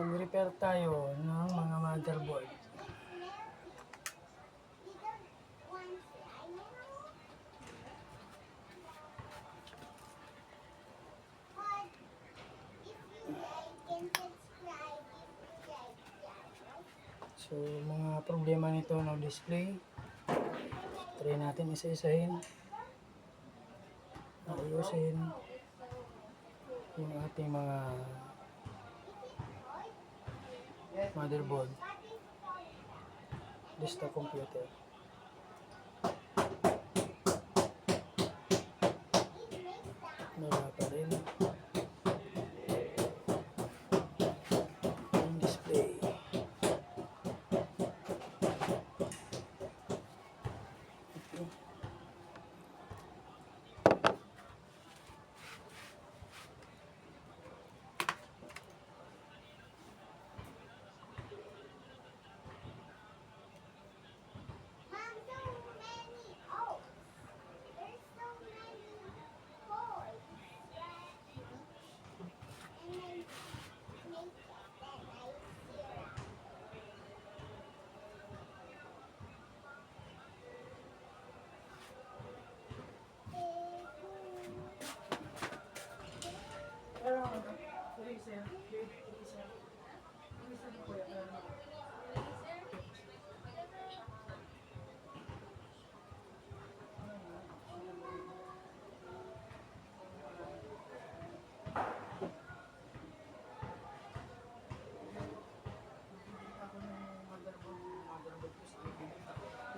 mag-repair tayo ng mga motherboard. So, mga problema nito ng display, try natin isa-isahin, ayusin yung ating mga motherboard, desktop computer. Wala pa rin yung display.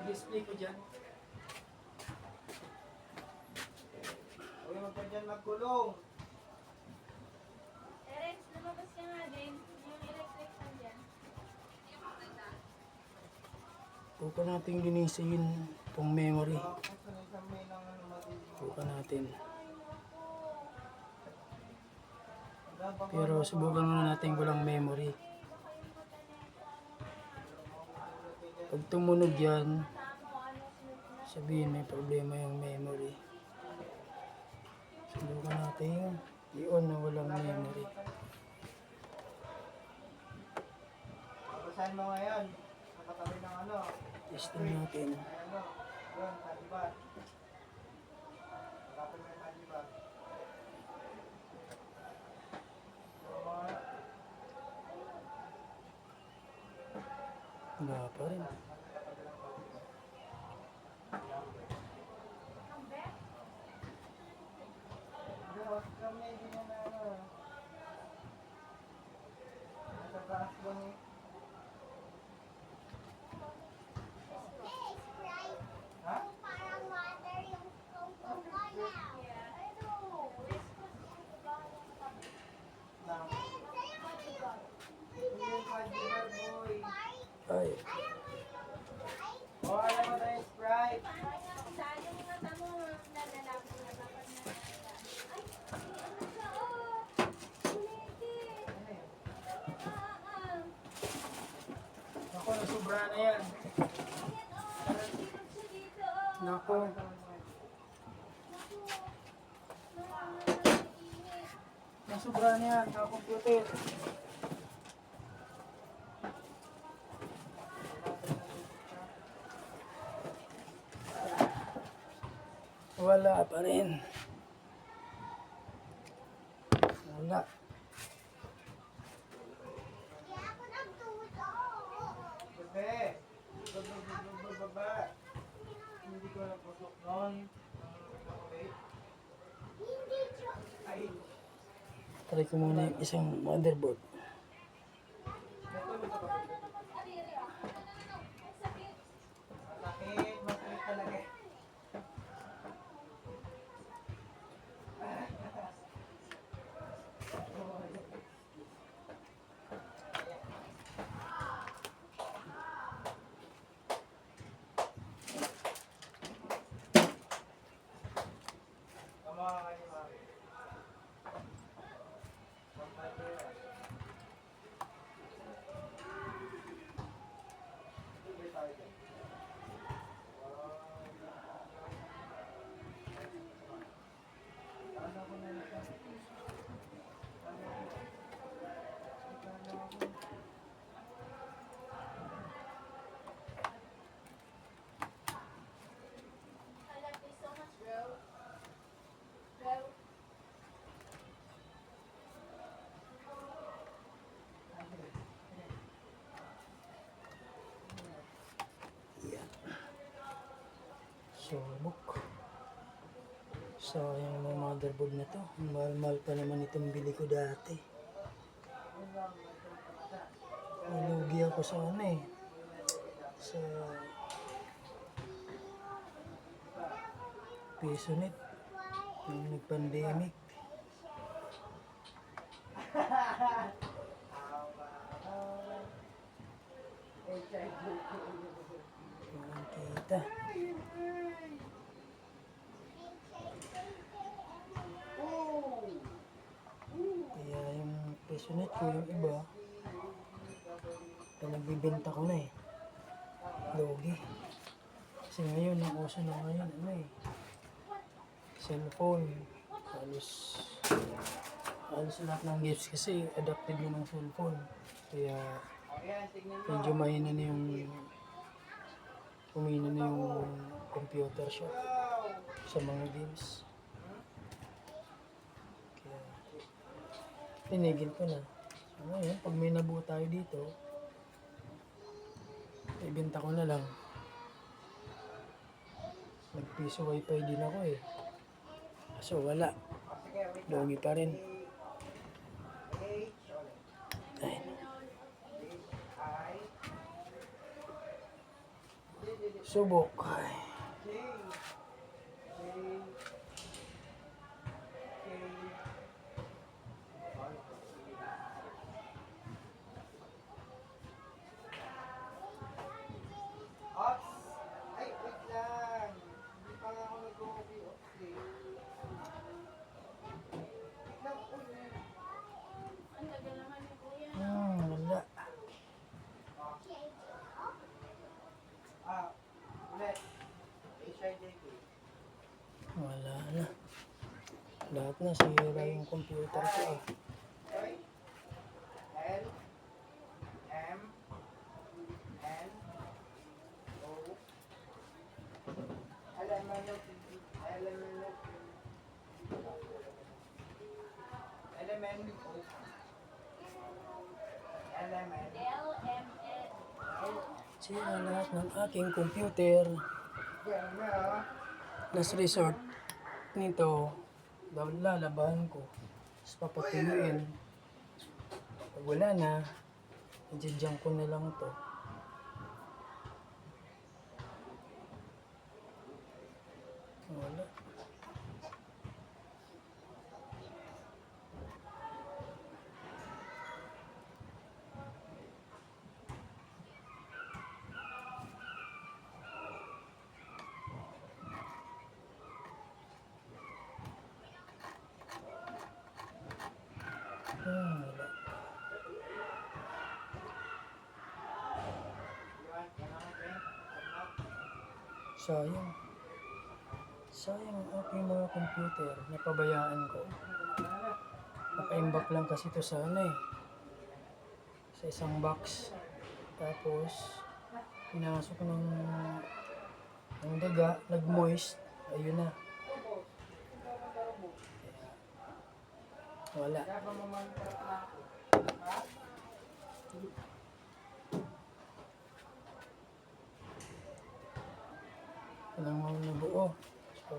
Display ko dyan. Huwag mo pa dyan magkulong. Rex, lumabas ka nga din. Yung electric fan dyan. Buka natin linisin itong memory. Buka natin. Pero subukan muna natin walang memory. Pag tumunog yan, sabihin may problema yung memory. Subukan natin i-on na walang memory. Basahin mo ngayon. Nakatabi ng ano. Testing natin. Ano. Doon, talibat. Nakatabi ng talibat. Wala pa rin. Ay, Oh, alam mo tayo, Sprite. Saan yung mata mo? Nalalapit na dapat na. Ay, ano ka? Ulitin. ako nasubra na yan. Hirap siya dito. Nako, nasubra na yan sa computer. Wala pa rin. Wala. Bebe. Baba. Hindi ko na pusok nun. Okay. Ay. Try ko muna yung isang motherboard. Masakit. Masakit talaga. Kamu nga kayo, mami. Subok. Sayang mga motherboard na to. Mahal-mahal pa naman itong bili ko dati. Nalugi ako sa ano eh. Sa PisoNet. Nung nag-pandemic. Walang kita. Kaya yung PisoNet ko, yung iba, pinagbibenta ko na eh. Logi. Kasi ngayon, ang uso na ngayon, ano eh. Cellphone. Halos lahat ng gifts kasi adapted na ng cellphone. Kaya medyo mahina na yung umina na yung computer shop sa mga games. Kaya tinigil ko na. So ngayon, pag may nabuo tayo dito, ibenta ko na lang. Nag-piso wifi din ako eh. So wala. Logi pa rin. Ayun. Subok. Ay. Ops! Ay, wait lang. Hindi pa nga ako nag-okay. Okay. Wait lang, ulit. Ang tagal naman ni Kuya. Wala. Ulit. HIJK. Wala na. Lahat na sira yung computer ko ah. Okay? L, M, N, O, LMS. Sira lahat ng aking computer. Last resort nito, lalabahan ko. Tapos papatuyuin. Pag wala na, i-junk ko na lang to. Wala. Wala. Sayang. Sayang ang aking mga computer. Napabayaan ko. Naka-imbak lang kasi to sa ano eh. Sa isang box. Tapos, pinasok ng daga, nag-moist. Ayun na. Wala. Walang mga nabuo. So,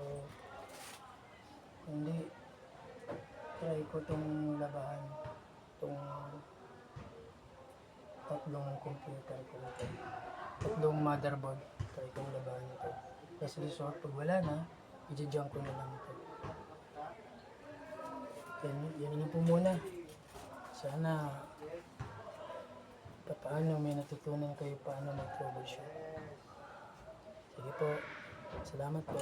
hindi. Try ko itong labahan. Itong tatlong computer ko. Tatlong motherboard. Try kong labahan ito. Last resort, pag wala na, i-junk ko na lang ito. Yan na po muna. Sana paano may natutunan kayo paano mag-troubleshoot. Sige po. Salamat po.